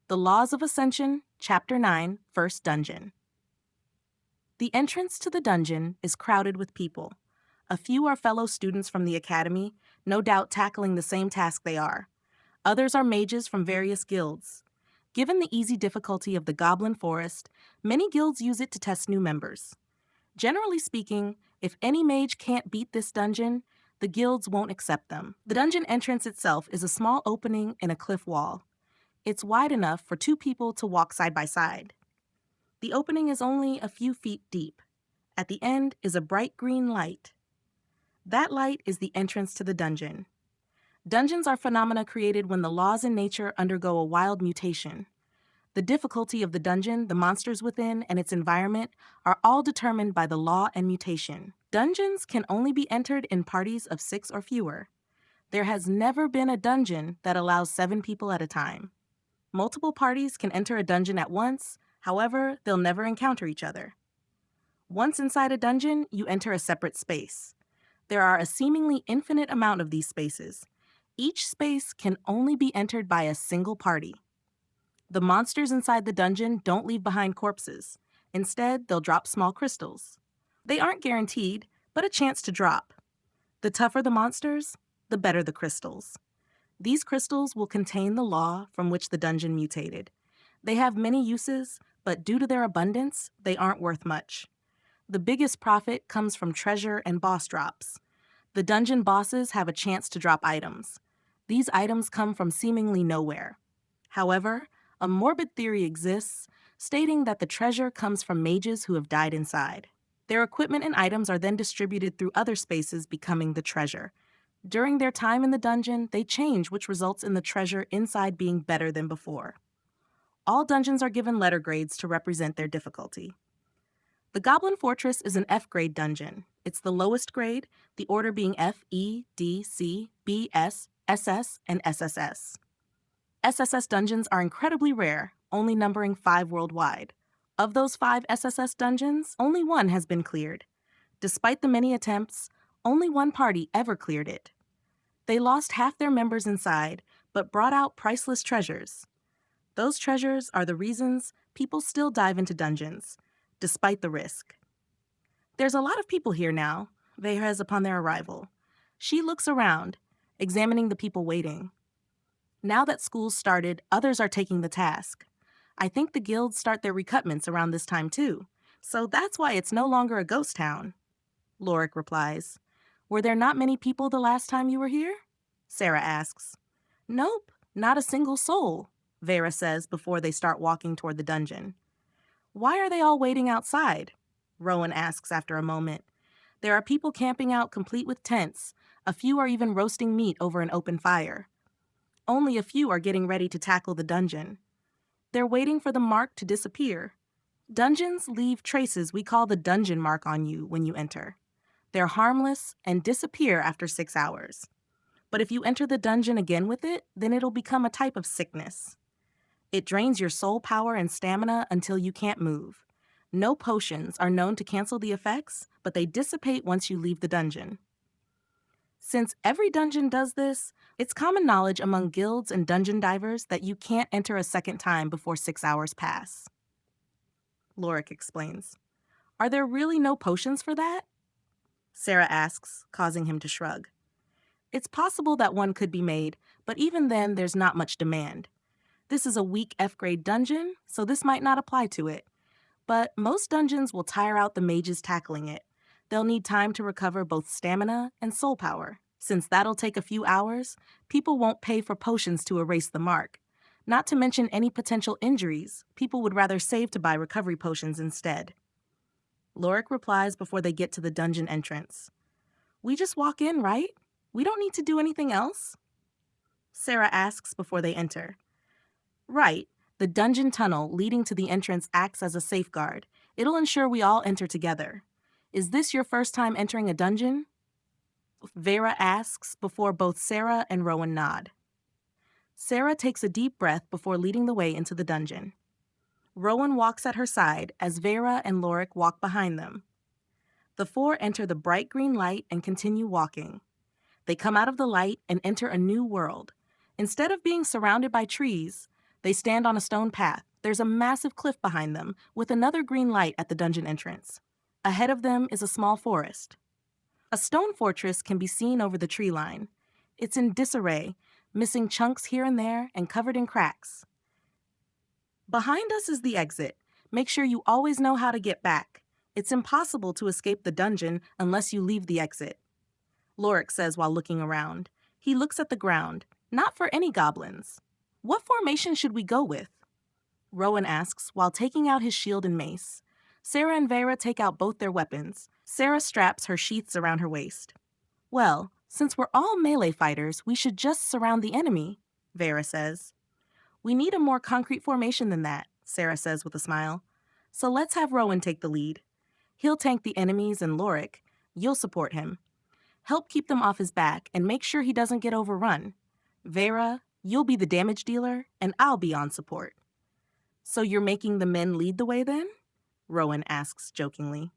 The Laws of Ascension, Chapter 9, First Dungeon. The entrance to the dungeon is crowded with people. A few are fellow students from the academy, no doubt tackling the same task they are. Others are mages from various guilds. Given the easy difficulty of the Goblin Forest, many guilds use it to test new members. Generally speaking, if any mage can't beat this dungeon, the guilds won't accept them. The dungeon entrance itself is a small opening in a cliff wall. It's wide enough for two people to walk side by side. The opening is only a few feet deep. At the end is a bright green light. That light is the entrance to the dungeon. Dungeons are phenomena created when the laws in nature undergo a wild mutation. The difficulty of the dungeon, the monsters within, and its environment are all determined by the law and mutation. Dungeons can only be entered in parties of 6 or fewer. There has never been a dungeon that allows 7 people at a time. Multiple parties can enter a dungeon at once, however, they'll never encounter each other. Once inside a dungeon, you enter a separate space. There are a seemingly infinite amount of these spaces. Each space can only be entered by a single party. The monsters inside the dungeon don't leave behind corpses. Instead, they'll drop small crystals. They aren't guaranteed, but a chance to drop. The tougher the monsters, the better the crystals. These crystals will contain the law from which the dungeon mutated. They have many uses, but due to their abundance, they aren't worth much. The biggest profit comes from treasure and boss drops. The dungeon bosses have a chance to drop items. These items come from seemingly nowhere. However, a morbid theory exists, stating that the treasure comes from mages who have died inside. Their equipment and items are then distributed through other spaces, becoming the treasure. During their time in the dungeon, they change, which results in the treasure inside being better than before. All dungeons are given letter grades to represent their difficulty. The Goblin Fortress is an F-grade dungeon. It's the lowest grade, the order being F, E, D, C, B, S, SS, and SSS. SSS dungeons are incredibly rare, only numbering 5 worldwide. Of those 5 SSS dungeons, only 1 has been cleared. Despite the many attempts, only one party ever cleared it. They lost half their members inside, but brought out priceless treasures. Those treasures are the reasons people still dive into dungeons, despite the risk. There's a lot of people here now, Vehra has upon their arrival. She looks around, examining the people waiting. Now that school's started, others are taking the task. I think the guilds start their recruitments around this time too, so that's why it's no longer a ghost town. Lorik replies. Were there not many people the last time you were here? Sarah asks. Nope, not a single soul, Vera says before they start walking toward the dungeon. Why are they all waiting outside? Rowan asks after a moment. There are people camping out complete with tents. A few are even roasting meat over an open fire. Only a few are getting ready to tackle the dungeon. They're waiting for the mark to disappear. Dungeons leave traces we call the dungeon mark on you when you enter. They're harmless and disappear after 6 hours. But if you enter the dungeon again with it, then it'll become a type of sickness. It drains your soul power and stamina until you can't move. No potions are known to cancel the effects, but they dissipate once you leave the dungeon. Since every dungeon does this, it's common knowledge among guilds and dungeon divers that you can't enter a second time before 6 hours pass. Lorik explains. Are there really no potions for that? Sarah asks, causing him to shrug. It's possible that one could be made, but even then there's not much demand. This is a weak F-grade dungeon, so this might not apply to it. But most dungeons will tire out the mages tackling it. They'll need time to recover both stamina and soul power. Since that'll take a few hours, people won't pay for potions to erase the mark. Not to mention any potential injuries, people would rather save to buy recovery potions instead. Lorik replies before they get to the dungeon entrance. We just walk in, right? We don't need to do anything else? Sarah asks before they enter. Right. The dungeon tunnel leading to the entrance acts as a safeguard. It'll ensure we all enter together. Is this your first time entering a dungeon? Vera asks before both Sarah and Rowan nod. Sarah takes a deep breath before leading the way into the dungeon. Rowan walks at her side as Vera and Lorik walk behind them. The 4 enter the bright green light and continue walking. They come out of the light and enter a new world. Instead of being surrounded by trees, They stand on a stone path. There's a massive cliff behind them, with another green light at the dungeon entrance. Ahead of them is a small forest. A stone fortress can be seen over the tree line. It's in disarray, missing chunks here and there and covered in cracks. Behind us is the exit. Make sure you always know how to get back. It's impossible to escape the dungeon unless you leave the exit, Lorik says while looking around. He looks at the ground. Not for any goblins. What formation should we go with? Rowan asks while taking out his shield and mace. Sarah and Vera take out both their weapons. Sarah straps her sheaths around her waist. Well, since we're all melee fighters, we should just surround the enemy, Vera says. We need a more concrete formation than that, Sarah says with a smile. So let's have Rowan take the lead. He'll tank the enemies and Lorik. You'll support him. Help keep them off his back and make sure he doesn't get overrun. Vera, you'll be the damage dealer and I'll be on support. So you're making the men lead the way then? Rowan asks jokingly.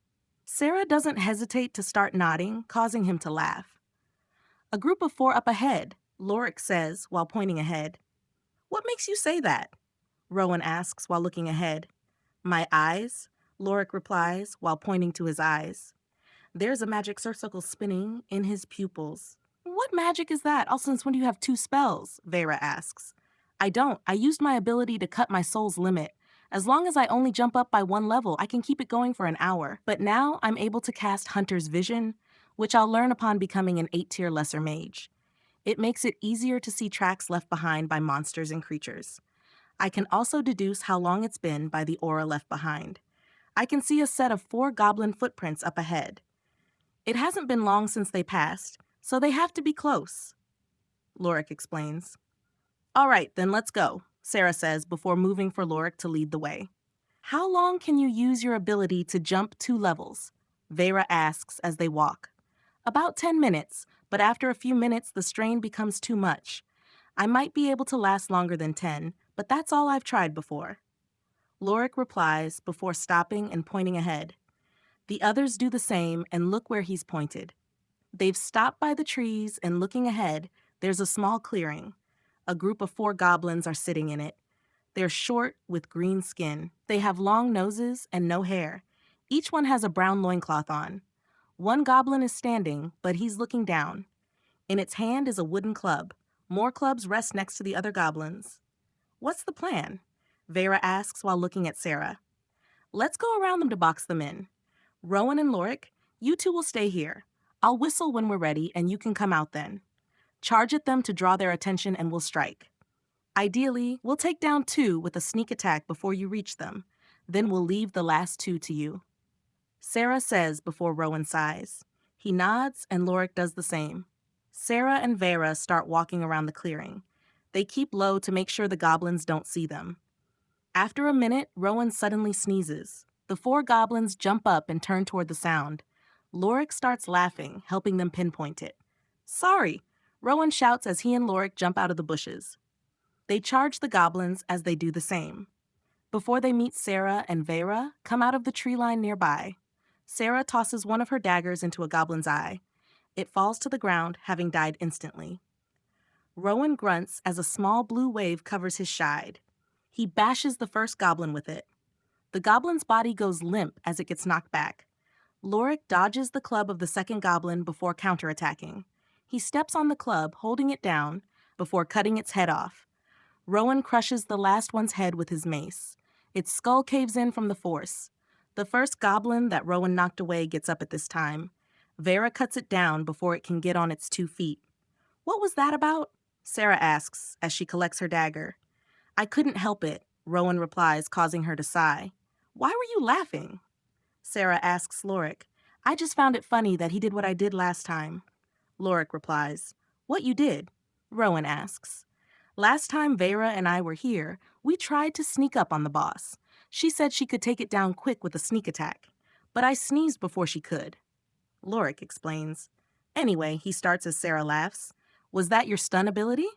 Sarah doesn't hesitate to start nodding, causing him to laugh. A group of 4 up ahead, Lorik says while pointing ahead. What makes you say that? Rowan asks while looking ahead. My eyes, Lorik replies while pointing to his eyes. There's a magic circle spinning in his pupils. What magic is that? All since when do you have 2 spells? Vera asks. I don't. I used my ability to cut my soul's limit. As long as I only jump up by 1 level, I can keep it going for an hour. But now I'm able to cast Hunter's Vision, which I'll learn upon becoming an 8-tier lesser mage. It makes it easier to see tracks left behind by monsters and creatures. I can also deduce how long it's been by the aura left behind. I can see a set of 4 goblin footprints up ahead. It hasn't been long since they passed, so they have to be close, Lorik explains. All right, then let's go, Sarah says before moving for Lorik to lead the way. How long can you use your ability to jump 2 levels? Vera asks as they walk. About 10 minutes, but after a few minutes the strain becomes too much. I might be able to last longer than 10, but that's all I've tried before. Lorik replies before stopping and pointing ahead. The others do the same and look where he's pointed. They've stopped by the trees and looking ahead, there's a small clearing. A group of 4 goblins are sitting in it. They're short with green skin. They have long noses and no hair. Each one has a brown loincloth on. One goblin is standing, but he's looking down. In its hand is a wooden club. More clubs rest next to the other goblins. What's the plan? Vera asks while looking at Sarah. Let's go around them to box them in. Rowan and Lorik, you 2 will stay here. I'll whistle when we're ready and you can come out then. Charge at them to draw their attention and we'll strike. Ideally, we'll take down 2 with a sneak attack before you reach them. Then we'll leave the last 2 to you. Sarah says before Rowan sighs. He nods and Lorik does the same. Sarah and Vera start walking around the clearing. They keep low to make sure the goblins don't see them. After a minute, Rowan suddenly sneezes. The 4 goblins jump up and turn toward the sound. Lorik starts laughing, helping them pinpoint it. Sorry, Rowan shouts as he and Lorik jump out of the bushes. They charge the goblins as they do the same. Before they meet Sarah and Vera, come out of the tree line nearby. Sarah tosses one of her daggers into a goblin's eye. It falls to the ground, having died instantly. Rowan grunts as a small blue wave covers his shide. He bashes the first goblin with it. The goblin's body goes limp as it gets knocked back. Lorik dodges the club of the second goblin before counterattacking. He steps on the club, holding it down, before cutting its head off. Rowan crushes the last one's head with his mace. Its skull caves in from the force. The first goblin that Rowan knocked away gets up at this time. Vera cuts it down before it can get on its 2 feet. What was that about? Sarah asks as she collects her dagger. I couldn't help it, Rowan replies, causing her to sigh. Why were you laughing? Sarah asks Lorik. I just found it funny that he did what I did last time. Lorik replies. What you did? Rowan asks. Last time Vera and I were here, we tried to sneak up on the boss. She said she could take it down quick with a sneak attack, but I sneezed before she could. Lorik explains. Anyway, he starts as Sarah laughs. Was that your stun ability?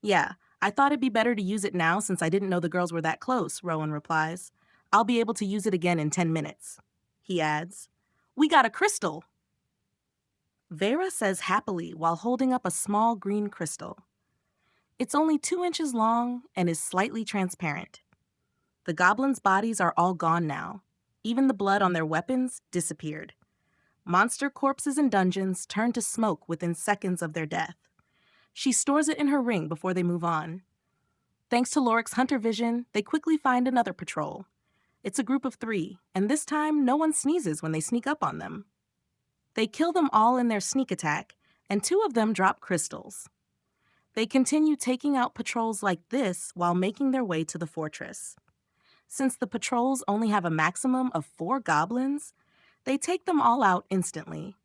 Yeah, I thought it'd be better to use it now since I didn't know the girls were that close, Rowan replies. I'll be able to use it again in 10 minutes. He adds, We got a crystal. Vera says happily while holding up a small green crystal. It's only 2 inches long and is slightly transparent. The goblins' bodies are all gone now. Even the blood on their weapons disappeared. Monster corpses in dungeons turn to smoke within seconds of their death. She stores it in her ring before they move on. Thanks to Lorik's hunter vision, they quickly find another patrol. It's a group of 3, and this time no one sneezes when they sneak up on them. They kill them all in their sneak attack, and 2 of them drop crystals. They continue taking out patrols like this while making their way to the fortress. Since the patrols only have a maximum of 4 goblins, they take them all out instantly.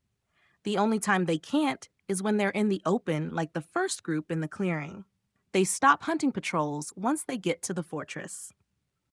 The only time they can't is when they're in the open like the first group in the clearing. They stop hunting patrols once they get to the fortress.